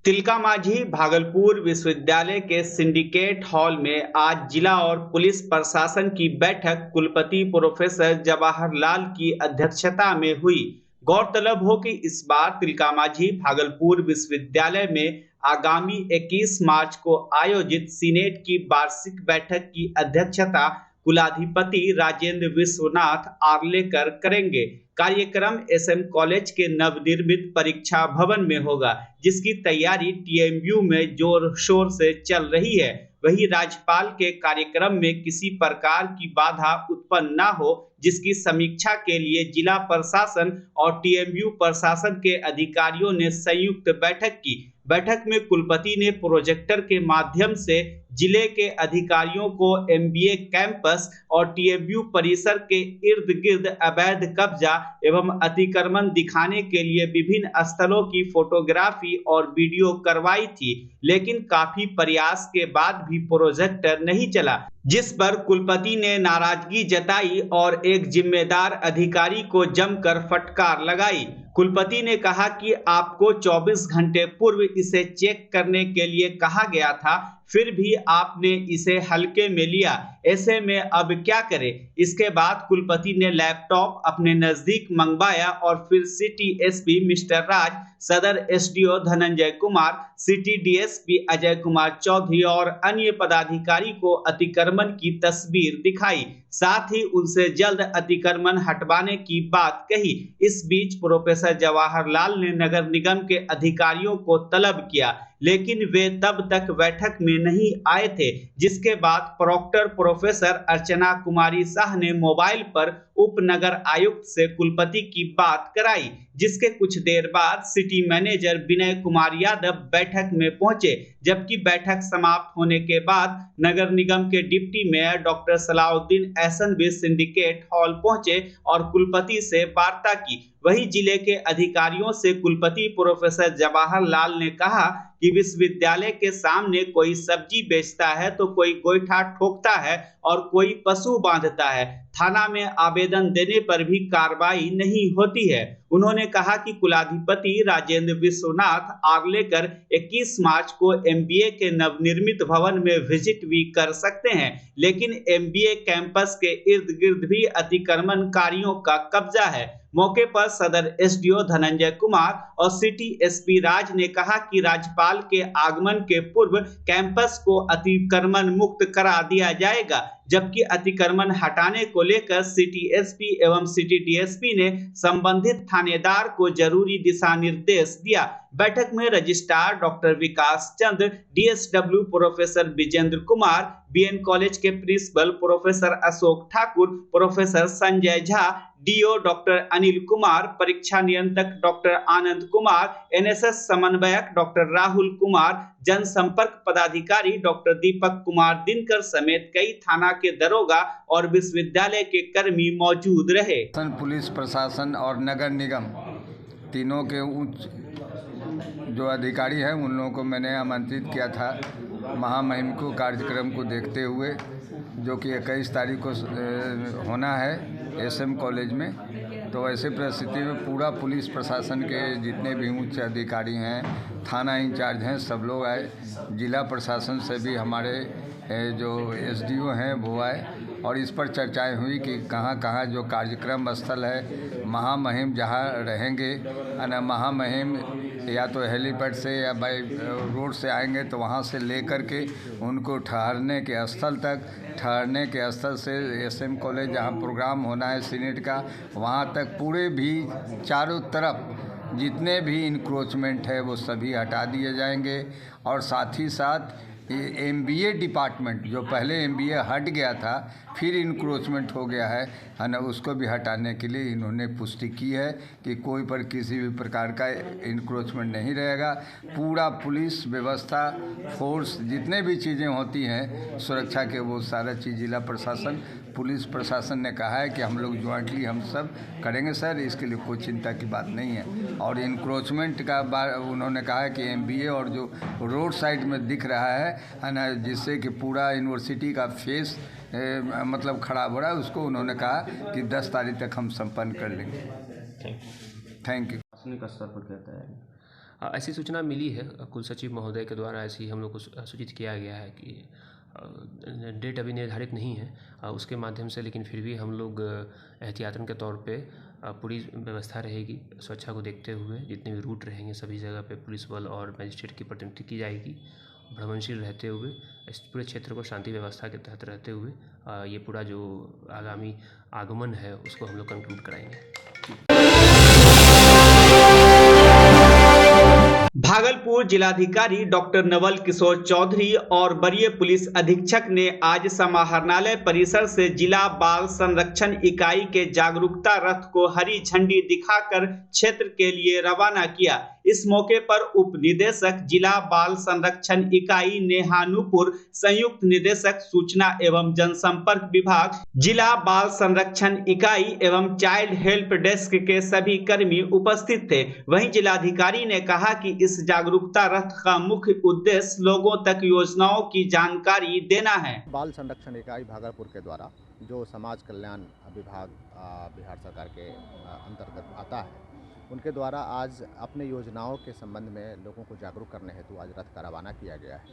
तिलकामाझी भागलपुर विश्वविद्यालय के syndicate hall में आज जिला और पुलिस प्रशासन की बैठक कुलपति प्रोफेसर जवाहर लाल की अध्यक्षता में हुई। गौरतलब हो कि इस बार तिलकामाझी भागलपुर विश्वविद्यालय में आगामी 21 मार्च को आयोजित सीनेट की वार्षिक बैठक की अध्यक्षता कुलाधिपति राजेंद्र विश्वनाथ आर्लेकर करेंगे। कार्यक्रम एसएम कॉलेज के नवनिर्मित परीक्षा भवन में होगा, जिसकी तैयारी टीएमयू में जोर शोर से चल रही है। वहीं राज्यपाल के कार्यक्रम में किसी प्रकार की बाधा उत्पन्न न हो, जिसकी समीक्षा के लिए जिला प्रशासन और टीएमयू प्रशासन के अधिकारियों ने संयुक्त बैठक की। बैठक में कुलपति ने प्रोजेक्टर के माध्यम से जिले के अधिकारियों को एमबीए कैंपस और टीएमयू परिसर के इर्द गिर्द अवैध कब्जा एवं अतिक्रमण दिखाने के लिए विभिन्न स्थलों की फोटोग्राफी और वीडियो करवाई थी, लेकिन काफी प्रयास के बाद भी प्रोजेक्टर नहीं चला, जिस पर कुलपति ने नाराजगी जताई और एक जिम्मेदार अधिकारी को जमकर फटकार लगाई। कुलपति ने कहा कि आपको 24 घंटे पूर्व इसे चेक करने के लिए कहा गया था, फिर भी आपने इसे हल्के में लिया। ऐसे में अब क्या करें? इसके बाद कुलपति ने लैपटॉप अपने नजदीक मंगवाया और फिर सिटी एसपी मिस्टर राज, सदर SDO Dhananjay Kumar, city DSP Ajay Kumar Chaudhary और अन्य पदाधिकारी को अतिक्रमण की तस्वीर दिखाई, साथ ही उनसे जल्द अतिक्रमण हटवाने की बात कही। इस बीच प्रोफेसर जवाहर लाल ने नगर निगम के अधिकारियों को तलब किया, लेकिन वे तब तक बैठक में नहीं आए थे, जिसके बाद प्रॉक्टर प्रोफेसर अर्चना कुमारी शाह ने मोबाइल पर उप नगर आयुक्त से कुलपति की बात कराई, जिसके कुछ देर बाद सिटी मैनेजर विनय कुमार यादव बैठक में पहुंचे। जबकि बैठक समाप्त होने के बाद नगर निगम के deputy mayor doctor Salauddin Ehsan भी सिंडिकेट हॉल पहुंचे और कुलपति से वार्ता की। वहीं जिले के अधिकारियों से कुलपति प्रोफेसर जवाहर लाल ने कहा कि विश्वविद्यालय के सामने कोई सब्जी बेचता है तो कोई गोईठा ठोकता है और कोई पशु बांधता है, थाना में आवेदन देने पर भी कार्रवाई नहीं होती है। उन्होंने कहा कि कुलाधिपति राजेंद्र विश्वनाथ आर्लेकर 21 मार्च को एमबीए के नवनिर्मित भवन में विजिट भी कर सकते हैं, लेकिन एमबीए कैंपस के इर्द गिर्द भी अतिक्रमणकारियों का कब्जा है। मौके पर सदर एसडीओ धनंजय कुमार और सिटी एसपी राज ने कहा कि राज्यपाल के आगमन के पूर्व कैंपस को अतिक्रमण मुक्त करा दिया जाएगा, जबकि अतिक्रमण हटाने को लेकर सिटी एसपी एवं सिटी डीएसपी ने संबंधित थानेदार को जरूरी दिशा निर्देश दिया। बैठक में registrar doctor Vikas Chandra, DSW professor Vijendra Kumar, BN college के principal professor Ashok Thakur, professor Sanjay Jha, DO doctor Anil Kumar, परीक्षा नियंत्रक डॉक्टर आनंद कुमार, एनएसएस समन्वयक डॉक्टर राहुल कुमार, जनसंपर्क पदाधिकारी डॉक्टर दीपक कुमार दिनकर समेत कई थाना के दरोगा और विश्वविद्यालय के कर्मी मौजूद रहे। पुलिस प्रशासन और नगर निगम तीनों के उच्च जो अधिकारी हैं उन लोगों को मैंने आमंत्रित किया था महामहिम को कार्यक्रम को देखते हुए, जो कि 21 तारीख को होना है एसएम कॉलेज में। तो ऐसे परिस्थिति में पूरा पुलिस प्रशासन के जितने भी उच्च अधिकारी हैं, थाना इंचार्ज हैं, सब लोग आए। जिला प्रशासन से भी हमारे जो एसडीओ हैं वो आए और इस पर चर्चाएं हुई कि कहाँ कहाँ जो कार्यक्रम स्थल है, महामहिम जहाँ रहेंगे, महामहिम या तो हेलीपैड से या बाई रोड से आएंगे तो वहाँ से लेकर के उनको ठहरने के स्थल से एसएम कॉलेज जहाँ प्रोग्राम होना है सीनेट का, वहाँ तक पूरे भी चारों तरफ जितने भी इंक्रोचमेंट है वो सभी हटा दिए जाएंगे। और साथ ही साथ एमबीए डिपार्टमेंट जो पहले एमबीए हट गया था फिर इंक्रोचमेंट हो गया है ना, उसको भी हटाने के लिए इन्होंने पुष्टि की है कि कोई पर किसी भी प्रकार का इंक्रोचमेंट नहीं रहेगा। पूरा पुलिस व्यवस्था, फोर्स, जितने भी चीज़ें होती हैं सुरक्षा के, वो सारा चीज़ जिला प्रशासन, पुलिस प्रशासन ने कहा है कि हम लोग ज्वाइंटली हम सब करेंगे सर, इसके लिए कोई चिंता की बात नहीं है। और इंक्रोचमेंट का उन्होंने कहा है कि एमबीए और जो रोड साइड में दिख रहा है ना, जिससे कि पूरा यूनिवर्सिटी का फेस मतलब खराब हो रहा है, उसको उन्होंने कहा कि 10 तारीख तक हम संपन्न कर लेंगे। Thank you. प्रशासनिक स्तर पर कहता है ऐसी सूचना मिली है कुल सचिव महोदय के द्वारा, ऐसी हम लोग को सूचित किया गया है कि डेट अभी निर्धारित नहीं है उसके माध्यम से, लेकिन फिर भी हम लोग एहतियातन के तौर पे पूरी व्यवस्था रहेगी। सुरक्षा को देखते हुए जितने भी रूट रहेंगे सभी जगह पे पुलिस बल और मजिस्ट्रेट की प्रतिनियुक्ति की जाएगी। भ्रमणशील रहते हुए इस पूरे क्षेत्र को शांति व्यवस्था के तहत रहते हुए ये पूरा जो आगामी आगमन है उसको हम लोग कंक्लूड कराएंगे। भागलपुर जिलाधिकारी डॉक्टर नवल किशोर चौधरी और वरीय पुलिस अधीक्षक ने आज समाहरणालय परिसर से जिला बाल संरक्षण इकाई के जागरूकता रथ को हरी झंडी दिखाकर क्षेत्र के लिए रवाना किया। इस मौके पर उप निदेशक जिला बाल संरक्षण इकाई नेहानुपुर, संयुक्त निदेशक सूचना एवं जनसंपर्क विभाग, जिला बाल संरक्षण इकाई एवं चाइल्ड हेल्प डेस्क के सभी कर्मी उपस्थित थे। वहीं जिलाधिकारी ने कहा कि इस जागरूकता रथ का मुख्य उद्देश्य लोगों तक योजनाओं की जानकारी देना है। बाल संरक्षण इकाई भागलपुर के द्वारा जो समाज कल्याण विभाग बिहार सरकार के अंतर्गत आता है, उनके द्वारा आज अपने योजनाओं के संबंध में लोगों को जागरूक करने हेतु आज रथ का रवाना किया गया है।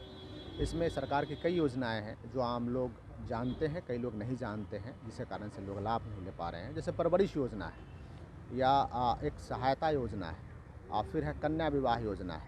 इसमें सरकार की कई योजनाएं हैं जो आम लोग जानते हैं, कई लोग नहीं जानते हैं, जिसके कारण से लोग लाभ नहीं ले पा रहे हैं। जैसे परवरिश योजना है या एक सहायता योजना है और फिर है कन्या विवाह योजना है।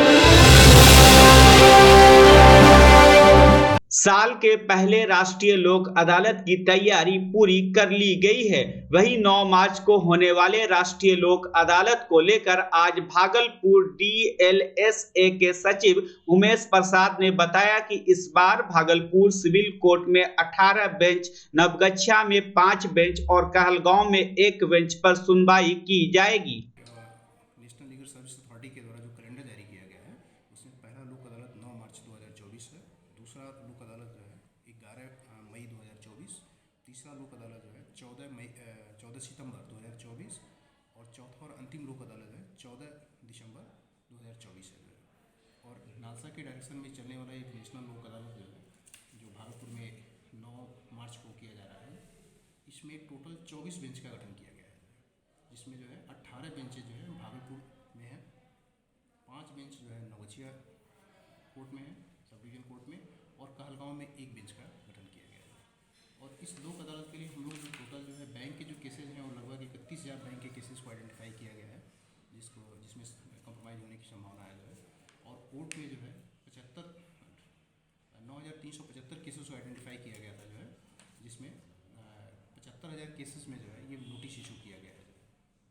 साल के पहले राष्ट्रीय लोक अदालत की तैयारी पूरी कर ली गई है। वहीं 9 मार्च को होने वाले राष्ट्रीय लोक अदालत को लेकर आज भागलपुर DLSA के सचिव उमेश प्रसाद ने बताया कि इस बार भागलपुर सिविल कोर्ट में 18 बेंच, नवगछिया में 5 बेंच और कहलगांव में 1 बेंच पर सुनवाई की जाएगी। नेशनल लीगल सर्विस अथॉरिटी के द्वारा जो कैलेंडर जारी किया गया है, उसमें पहला लोक अदालत 9 मार्च 2024 है, दूसरा लोक अदालत जो है 11 मई 2024, तीसरा लोक अदालत जो है 14 सितंबर 2024 और चौथा और अंतिम लोक अदालत है 14 दिसंबर 2024 है। और नालसा के डायरेक्शन में चलने वाला एक नेशनल लोक अदालत जो भागलपुर में 9 मार्च को किया जा रहा है, इसमें टोटल 24 बेंच का गठन किया गया है, जिसमें जो है 18 बेंचेज जो है भागलपुर में है, 5 बेंच जो है नवगछिया कोर्ट में है, सब डिवीजन कोर्ट में, और कहलगांव में 1 बेंच का गठन किया गया है। और इस लोक अदालत के लिए हम लोग जो टोटल जो है बैंक के जो केसेज हैं वो लगभग 31,000 बैंक के केसेस को आइडेंटिफाई किया गया है, जिसमें कंप्रोमाइज़ होने की संभावना है जो है। और कोर्ट में जो है 9,375 केसेस को आइडेंटिफाई किया गया था जो है, जिसमें 75,000 केसेस में जो है ये नोटिस इशू किया गया है।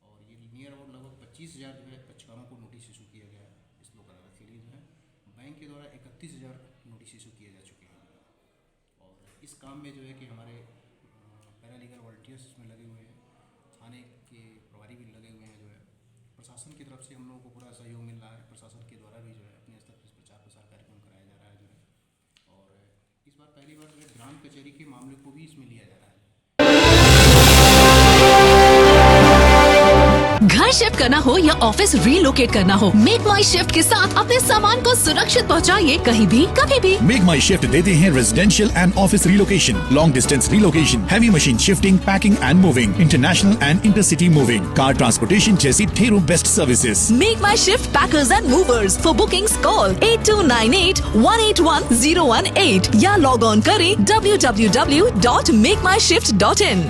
और ये नियर अबाउट लगभग 25,000 जो है पक्षकारों को नोटिस इशू किया गया है इस लोक अदालत के लिए जो है। बैंक के द्वारा 31,000 नोटिस इशू किए जा चुके हैं। और इस काम में जो है कि हमारे पैरालीगल वॉलंटियर्स इसमें लगे हुए हैं, थाने के प्रभारी भी लगे हुए हैं जो है। प्रशासन की तरफ से हम लोगों को पूरा सहयोग मिल रहा है, प्रशासन के द्वारा भी जो है अपने स्तर पर प्रचार प्रसार कार्यक्रम कराया जा रहा है जो है। और इस बार पहली बार जो है ग्राम कचहरी के मामले को भी इसमें लिया जा रहा है। घर शिफ्ट करना हो या ऑफिस रीलोकेट करना हो, मेक माई शिफ्ट के साथ अपने सामान को सुरक्षित पहुंचाइए कहीं भी कभी भी। मेक माई शिफ्ट देते हैं residential and office relocation, long distance relocation, heavy machine shifting, packing and moving, international and intercity moving, car transportation जैसी ढेरों best services. Make my shift packers and movers. For bookings call 8298-181-018 या log on करें www.makemyshift.in।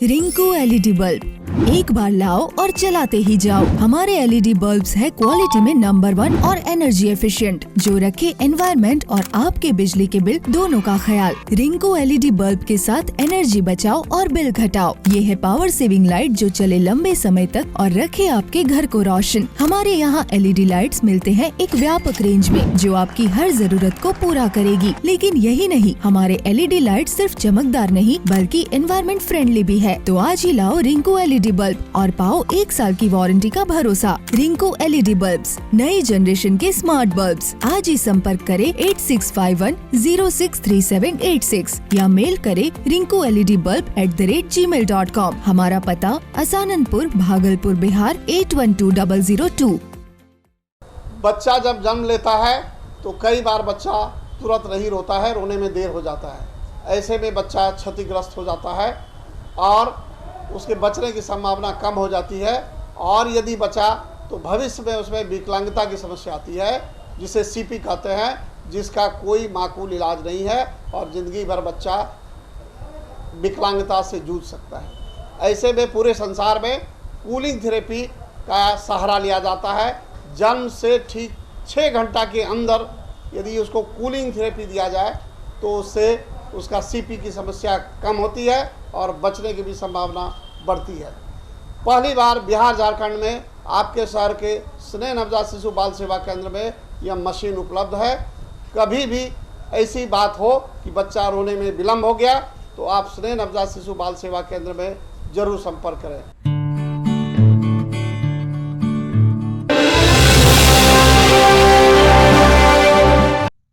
Rinku LED bulb एक बार लाओ और चलाते ही जाओ। हमारे LED बल्ब्स है क्वालिटी में नंबर 1 और एनर्जी एफिशिएंट, जो रखे एनवायरनमेंट और आपके बिजली के बिल दोनों का ख्याल। रिंकू LED बल्ब के साथ एनर्जी बचाओ और बिल घटाओ। ये है पावर सेविंग लाइट जो चले लंबे समय तक और रखे आपके घर को रोशन। हमारे यहाँ LED लाइट्स मिलते हैं एक व्यापक रेंज में जो आपकी हर जरूरत को पूरा करेगी। लेकिन यही नहीं, हमारे LED लाइट सिर्फ चमकदार नहीं बल्कि एनवायरनमेंट फ्रेंडली भी है। तो आज ही लाओ रिंकू LED बल्ब और पाओ 1 साल की वारंटी का भरोसा। रिंकू LED बल्ब्स, नई जनरेशन के स्मार्ट बल्ब्स। आज ही संपर्क करें 8651063786 या मेल करें rinkooledbulb@gmail.com। हमारा पता असाननपुर, भागलपुर, बिहार 812002। बच्चा जब जन्म लेता है तो कई बार बच्चा तुरंत नहीं रोता है, रोने में देर हो जाता है। ऐसे में बच्चा क्षतिग्रस्त हो जाता है और उसके बचने की संभावना कम हो जाती है। और यदि बच्चा तो भविष्य में उसमें विकलांगता की समस्या आती है, जिसे सीपी कहते हैं, जिसका कोई माकूल इलाज नहीं है और ज़िंदगी भर बच्चा विकलांगता से जूझ सकता है। ऐसे में पूरे संसार में कूलिंग थेरेपी का सहारा लिया जाता है। जन्म से ठीक 6 घंटा के अंदर यदि उसको कूलिंग थेरेपी दिया जाए तो उससे उसका सीपी की समस्या कम होती है और बचने की भी संभावना बढ़ती है। पहली बार बिहार झारखंड में आपके शहर के स्नेह नवजात शिशु बाल सेवा केंद्र में यह मशीन उपलब्ध है। कभी भी ऐसी बात हो कि बच्चा रोने में विलम्ब हो गया तो आप स्नेह नवजात शिशु बाल सेवा केंद्र में जरूर संपर्क करें।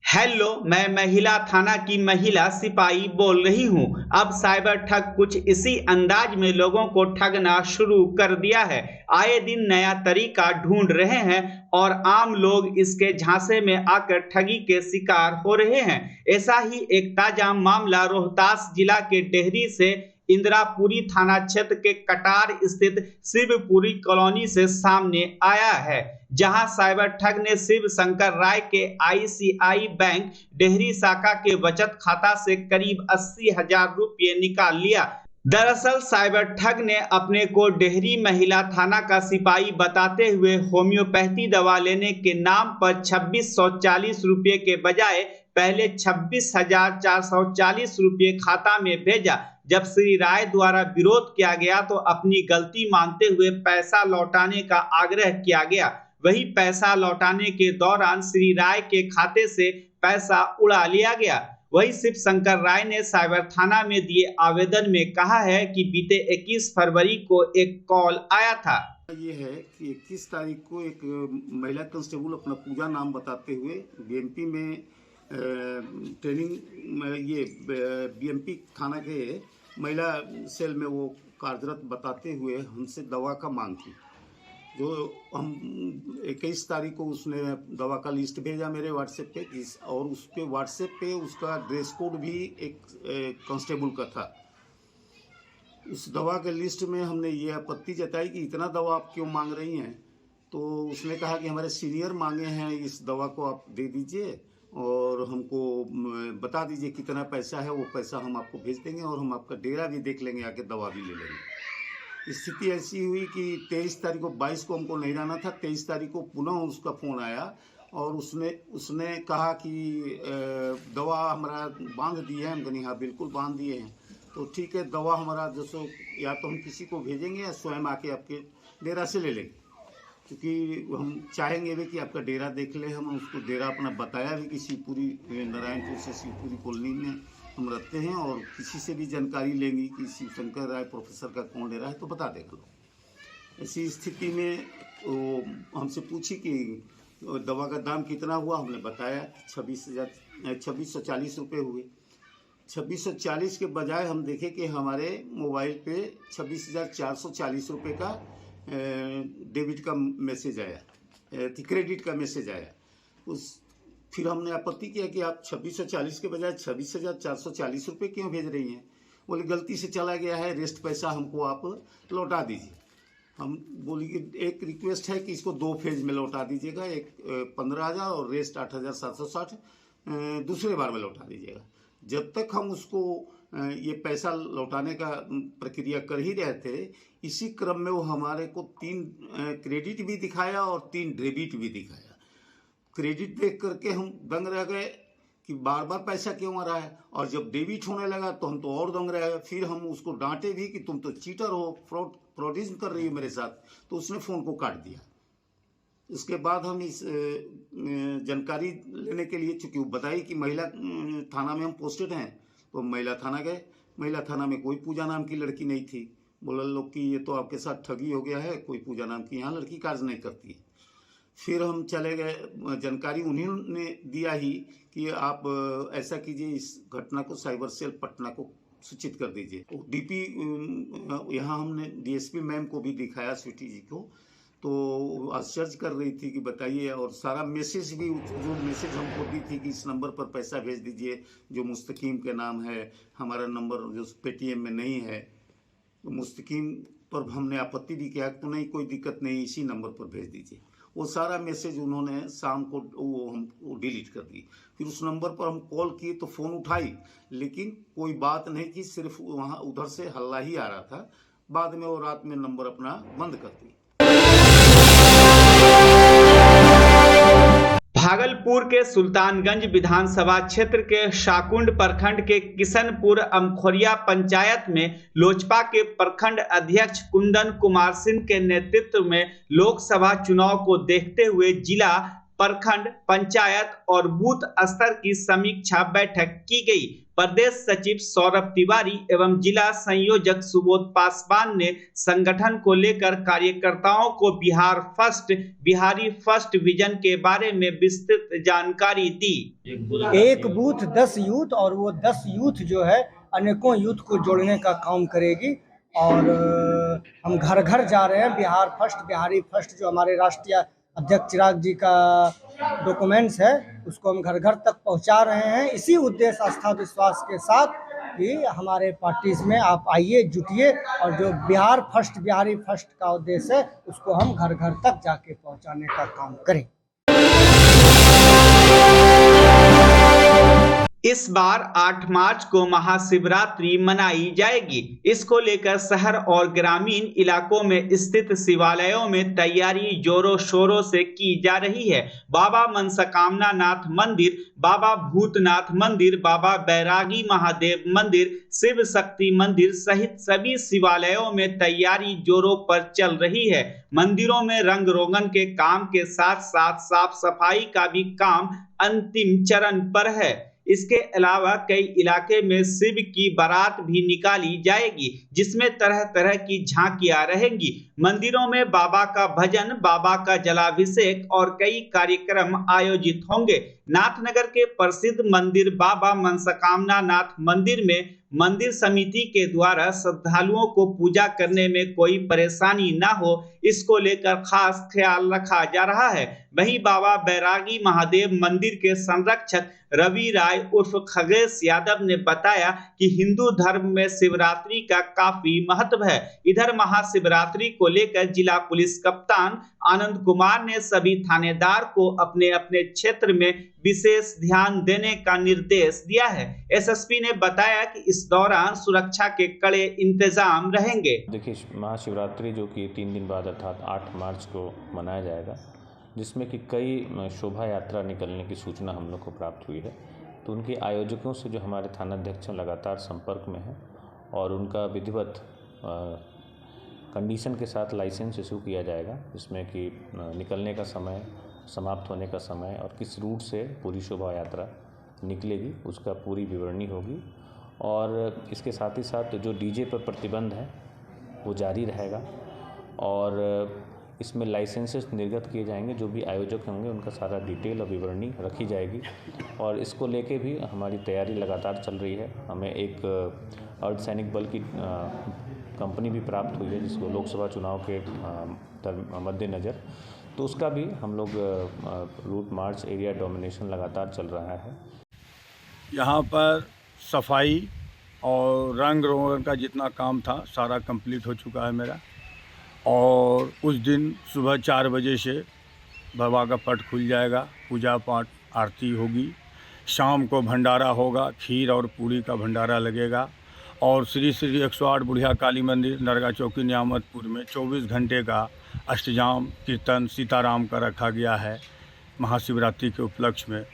हेलो, मैं महिला थाना की महिला सिपाही बोल रही हूं। अब साइबर ठग कुछ इसी अंदाज में लोगों को ठगना शुरू कर दिया है। आए दिन नया तरीका ढूंढ रहे हैं और आम लोग इसके झांसे में आकर ठगी के शिकार हो रहे हैं। ऐसा ही एक ताजा मामला रोहतास जिला के डेहरी से इंदिरापुरी थाना क्षेत्र के कटार स्थित शिवपुरी कॉलोनी से सामने आया है, जहां साइबर ठग ने शिव शंकर राय के ICI बैंक डेहरी शाखा के बचत खाता से करीब 80,000 रुपये निकाल लिया। दरअसल साइबर ठग ने अपने को डेहरी महिला थाना का सिपाही बताते हुए होम्योपैथी दवा लेने के नाम पर 2640 रुपये के बजाय पहले 26,440 रुपये खाता में भेजा। जब श्री राय द्वारा विरोध किया गया तो अपनी गलती मानते हुए पैसा लौटाने का आग्रह किया गया। वही पैसा लौटाने के दौरान श्री राय के खाते से पैसा उड़ा लिया गया। वही शिव शंकर राय ने साइबर थाना में दिए आवेदन में कहा है कि बीते 21 फरवरी को एक कॉल आया था। ये है कि 21 तारीख को एक महिला कांस्टेबल अपना पूजा नाम बताते हुए BMP में ट्रेनिंग ये BMP थाना के महिला सेल में वो कार्यरत बताते हुए हमसे दवा का मांग की। जो हम 21 तारीख को उसने दवा का लिस्ट भेजा मेरे व्हाट्सएप पे, और उसके व्हाट्सएप पे उसका ड्रेस कोड भी एक कांस्टेबल का था। उस दवा के लिस्ट में हमने ये आपत्ति जताई कि इतना दवा आप क्यों मांग रही हैं। तो उसने कहा कि हमारे सीनियर मांगे हैं, इस दवा को आप दे दीजिए और हमको बता दीजिए कितना पैसा है, वो पैसा हम आपको भेज देंगे और हम आपका डेरा भी देख लेंगे, आके दवा भी ले लेंगे। स्थिति ऐसी हुई कि 23 तारीख को 22 को हमको नहीं जाना था। 23 तारीख को पुनः उसका फ़ोन आया और उसने कहा कि दवा हमारा बांध दिए हैं। हम कहीं हाँ बिल्कुल बांध दिए हैं। तो ठीक है, दवा हमारा जैसे या तो हम किसी को भेजेंगे या स्वयं आके आपके डेरा से ले लेंगे, क्योंकि हम चाहेंगे भी कि आपका डेरा देख ले। हम उसको डेरा अपना बताया भी कि शिवपुरी नारायणपुर से शिवपुरी कॉलोनी में हम रहते हैं और किसी से भी जानकारी लेंगी कि शिव शंकर राय प्रोफेसर का कौन डेरा है तो बता देगा लोग। ऐसी स्थिति में वो हमसे पूछी कि दवा का दाम कितना हुआ। हमने बताया 2640 रुपये हुए। 2640 के बजाय हम देखे कि हमारे मोबाइल पे 26,440 रुपये का डेबिट का मैसेज आया, क्रेडिट का मैसेज आया। फिर हमने आपत्ति किया कि आप 2640 के बजाय 26,440 रुपये क्यों भेज रही हैं। बोले गलती से चला गया है, रेस्ट पैसा हमको आप लौटा दीजिए। हम बोली कि एक रिक्वेस्ट है कि इसको 2 फेज में लौटा दीजिएगा, एक 15,000 और रेस्ट 8,760 दूसरे बार में लौटा दीजिएगा। जब तक हम उसको ये पैसा लौटाने का प्रक्रिया कर ही रहे थे, इसी क्रम में वो हमारे को 3 क्रेडिट भी दिखाया और 3 डेबिट भी दिखाया। क्रेडिट देख करके हम दंग रह गए कि बार बार पैसा क्यों आ रहा है, और जब डेबिट होने लगा तो हम तो और दंग रह गए। फिर हम उसको डांटे भी कि तुम तो चीटर हो, फ्रॉडिज्म कर रही हो मेरे साथ। तो उसने फ़ोन को काट दिया। उसके बाद हम इस जानकारी लेने के लिए, चूँकि वो बताई कि महिला थाना में हम पोस्टेड हैं, तो महिला थाना गए। महिला थाना में कोई पूजा नाम की लड़की नहीं थी। बोला लोग कि ये तो आपके साथ ठगी हो गया है, कोई पूजा नाम की यहाँ लड़की कार्य नहीं करती है। फिर हम चले गए, जानकारी उन्हीं ने दिया ही कि आप ऐसा कीजिए, इस घटना को साइबर सेल पटना को सूचित कर दीजिए। DP यहाँ हमने DSP मैम को भी दिखाया, स्वीटी जी को, तो आश्चर्य कर रही थी कि बताइए। और सारा मैसेज भी, जो मैसेज हमको दी थी कि इस नंबर पर पैसा भेज दीजिए जो मुस्तकीम के नाम है, हमारा नंबर जो पेटीएम में नहीं है, तो मुस्तकीम पर हमने आपत्ति भी किया तो नहीं कोई दिक्कत नहीं, इसी नंबर पर भेज दीजिए। वो सारा मैसेज उन्होंने शाम को वो डिलीट कर दी। फिर उस नंबर पर हम कॉल किए तो फ़ोन उठाई, लेकिन कोई बात नहीं की, सिर्फ वहाँ उधर से हल्ला ही आ रहा था। बाद में वो रात में नंबर अपना बंद कर दी। भागलपुर के सुल्तानगंज विधानसभा क्षेत्र के शाकुंड प्रखंड के किशनपुर अमखोरिया पंचायत में लोजपा के प्रखंड अध्यक्ष कुंदन कुमार सिंह के नेतृत्व में लोकसभा चुनाव को देखते हुए जिला, प्रखंड, पंचायत और बूथ स्तर की समीक्षा बैठक की गई। प्रदेश सचिव सौरभ तिवारी एवं जिला संयोजक सुबोध पासवान ने संगठन को लेकर कार्यकर्ताओं को बिहारी फर्स्ट विजन के बारे में विस्तृत जानकारी दी। एक बूथ 10 यूथ और वो 10 यूथ जो है अनेकों यूथ को जोड़ने का काम करेगी। और हम घर घर जा रहे हैं। बिहारी फर्स्ट जो हमारे राष्ट्रीय अध्यक्ष चिराग जी का डॉक्यूमेंट्स है उसको हम घर घर तक पहुंचा रहे हैं, इसी उद्देश्य, आस्था, विश्वास के साथ कि हमारे पार्टीज में आप आइए, जुटिए और जो बिहारी फर्स्ट का उद्देश्य है उसको हम घर घर तक जाके पहुंचाने का काम करें। इस बार 8 मार्च को महाशिवरात्रि मनाई जाएगी। इसको लेकर शहर और ग्रामीण इलाकों में स्थित शिवालयों में तैयारी जोरों शोरों से की जा रही है। बाबा मनसकामना नाथ मंदिर, बाबा भूतनाथ मंदिर, बाबा बैरागी महादेव मंदिर, शिव शक्ति मंदिर सहित सभी शिवालयों में तैयारी जोरों पर चल रही है। मंदिरों में रंग रोगन के काम के साथ साथ साफ सफाई का भी काम अंतिम चरण पर है। इसके अलावा कई इलाके में शिव की बारात भी निकाली जाएगी, जिसमें तरह तरह की झांकियां रहेंगी। मंदिरों में बाबा का भजन, बाबा का जलाभिषेक और कई कार्यक्रम आयोजित होंगे। नाथनगर के प्रसिद्ध मंदिर बाबा मनसकामना नाथ मंदिर में मंदिर समिति के द्वारा श्रद्धालुओं को पूजा करने में कोई परेशानी ना हो, इसको लेकर खास ख्याल रखा जा रहा है। वहीं बाबा बैरागी महादेव मंदिर के संरक्षक रवि राय उर्फ खगेश यादव ने बताया कि हिंदू धर्म में शिवरात्रि का काफी महत्व है। इधर महाशिवरात्रि को लेकर जिला पुलिस कप्तान आनंद कुमार ने सभी थानेदार को अपने अपने क्षेत्र में विशेष ध्यान देने का निर्देश दिया है। एसएसपी ने बताया कि इस दौरान सुरक्षा के कड़े इंतजाम रहेंगे। देखिए, महाशिवरात्रि जो कि 3 दिन बाद अर्थात 8 मार्च को मनाया जाएगा, जिसमें कि कई शोभा यात्रा निकलने की सूचना हम लोग को प्राप्त हुई है। तो उनके आयोजकों से जो हमारे थानाध्यक्ष लगातार संपर्क में है और उनका विधिवत कंडीशन के साथ लाइसेंस इशू किया जाएगा, जिसमें कि निकलने का समय, समाप्त होने का समय और किस रूट से पूरी शोभा यात्रा निकलेगी उसका पूरी विवरणी होगी। और इसके साथ ही साथ जो डीजे पर प्रतिबंध है वो जारी रहेगा और इसमें लाइसेंसेस निर्गत किए जाएंगे। जो भी आयोजक होंगे उनका सारा डिटेल और विवरणी रखी जाएगी और इसको लेके भी हमारी तैयारी लगातार चल रही है। हमें एक अर्धसैनिक बल की कंपनी भी प्राप्त हुई है, जिसको लोकसभा चुनाव के मद्देनज़र, तो उसका भी हम लोग रूट मार्च एरिया डोमिनेशन लगातार चल रहा है। यहाँ पर सफाई और रंग रोगन का जितना काम था सारा कंप्लीट हो चुका है मेरा। और उस दिन सुबह 4 बजे से बाबा का पट खुल जाएगा, पूजा पाठ आरती होगी, शाम को भंडारा होगा, खीर और पूरी का भंडारा लगेगा। और श्री 108 बुढ़िया काली मंदिर नरगा चौकी नियामतपुर में 24 घंटे का अष्टजाम कीर्तन सीताराम का रखा गया है महाशिवरात्रि के उपलक्ष्य में।